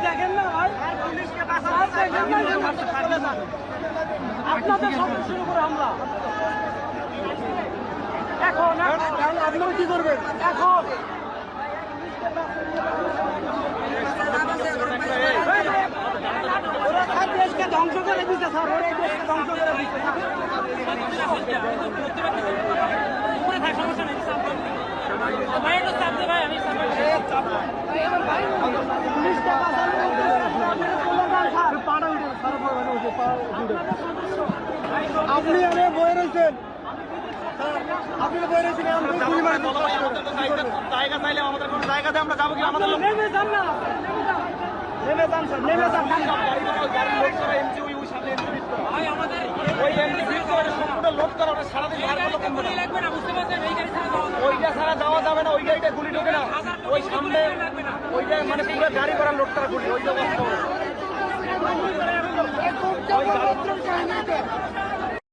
দেখেন না ভাই, আপনাদের সাথে শুরু করে আমরা এখন আপনারা কি করবেন এখন? ওরা দেশকে ধ্বংস করে দিচ্ছে স্যার, ওরা দেশকে ধ্বংস করে দিচ্ছে। আপনি আমি বয়ে রয়েছেন, আপনি বয়ে রয়েছেন, জায়গা চাইলে আমাদের কোনো জায়গাতে আমরা যাবো কি? আমাদের নেমে যান না, নেমে যান স্যার, নেমে যান। ওইটা ছাড়া যাওয়া যাবে না, ওই গাড়িটা গুলি ঢোকে না, ওই সামনে ওইটা মানে পুরো গাড়ি করার লোক তারা গুলি, ওই